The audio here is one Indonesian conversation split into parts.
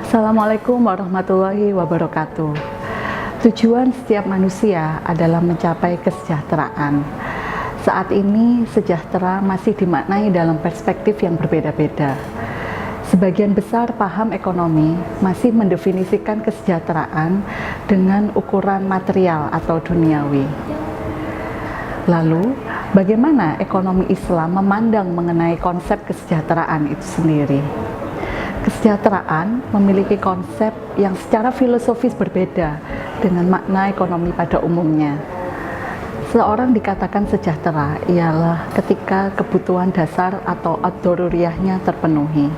Assalamualaikum warahmatullahi wabarakatuh. Tujuan setiap manusia adalah mencapai kesejahteraan. Saat ini, sejahtera masih dimaknai dalam perspektif yang berbeda-beda. Sebagian besar paham ekonomi masih mendefinisikan kesejahteraan dengan ukuran material atau duniawi. Lalu, bagaimana ekonomi Islam memandang mengenai konsep kesejahteraan itu sendiri? Kesejahteraan memiliki konsep yang secara filosofis berbeda dengan makna ekonomi pada umumnya. Seorang dikatakan sejahtera ialah ketika kebutuhan dasar atau ad-daruriyahnya terpenuhi.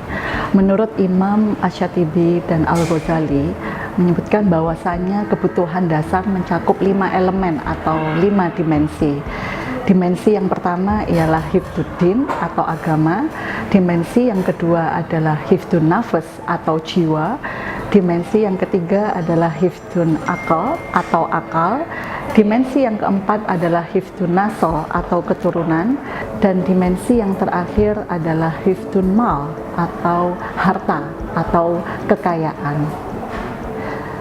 Menurut Imam Asy-Syatibi dan Al-Ghazali menyebutkan bahwasanya kebutuhan dasar mencakup 5 elemen atau 5 dimensi. Dimensi yang pertama ialah hifdzuddin atau agama, dimensi yang kedua adalah hifdzun nafas atau jiwa, dimensi yang ketiga adalah hifdzun akal atau akal, dimensi yang keempat adalah hifdzun nasl atau keturunan, dan dimensi yang terakhir adalah hifdzun mal atau harta atau kekayaan.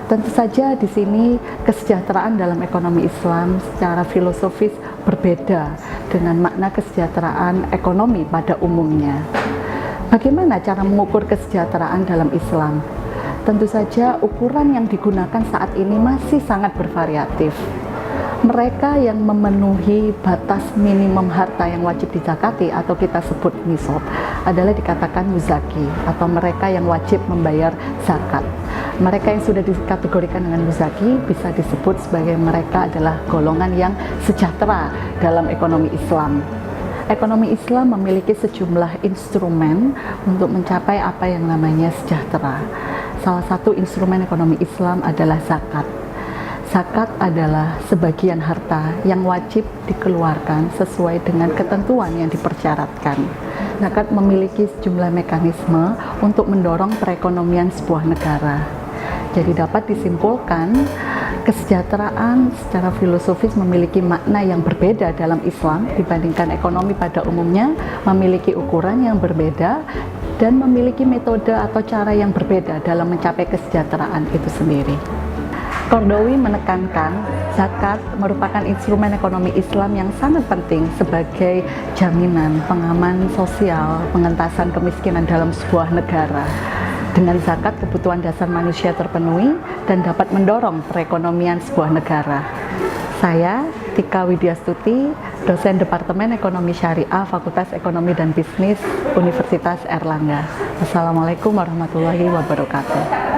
Tentu saja di sini kesejahteraan dalam ekonomi Islam secara filosofis berbeda dengan makna kesejahteraan ekonomi pada umumnya. Bagaimana cara mengukur kesejahteraan dalam Islam? Tentu saja ukuran yang digunakan saat ini masih sangat bervariatif. Mereka yang memenuhi batas minimum harta yang wajib dizakati atau kita sebut nisab adalah dikatakan muzaki atau mereka yang wajib membayar zakat. Mereka yang sudah dikategorikan dengan muzaki bisa disebut sebagai mereka adalah golongan yang sejahtera dalam ekonomi Islam. Ekonomi Islam memiliki sejumlah instrumen untuk mencapai apa yang namanya sejahtera. Salah satu instrumen ekonomi Islam adalah zakat. Zakat adalah sebagian harta yang wajib dikeluarkan sesuai dengan ketentuan yang dipersyaratkan. Zakat memiliki sejumlah mekanisme untuk mendorong perekonomian sebuah negara. Jadi dapat disimpulkan, kesejahteraan secara filosofis memiliki makna yang berbeda dalam Islam dibandingkan ekonomi pada umumnya, memiliki ukuran yang berbeda, dan memiliki metode atau cara yang berbeda dalam mencapai kesejahteraan itu sendiri. Qardawi menekankan zakat merupakan instrumen ekonomi Islam yang sangat penting sebagai jaminan pengaman sosial, pengentasan kemiskinan dalam sebuah negara. Dengan zakat, kebutuhan dasar manusia terpenuhi dan dapat mendorong perekonomian sebuah negara. Saya, Tika Widyastuti, dosen Departemen Ekonomi Syariah, Fakultas Ekonomi dan Bisnis, Universitas Airlangga. Wassalamualaikum warahmatullahi wabarakatuh.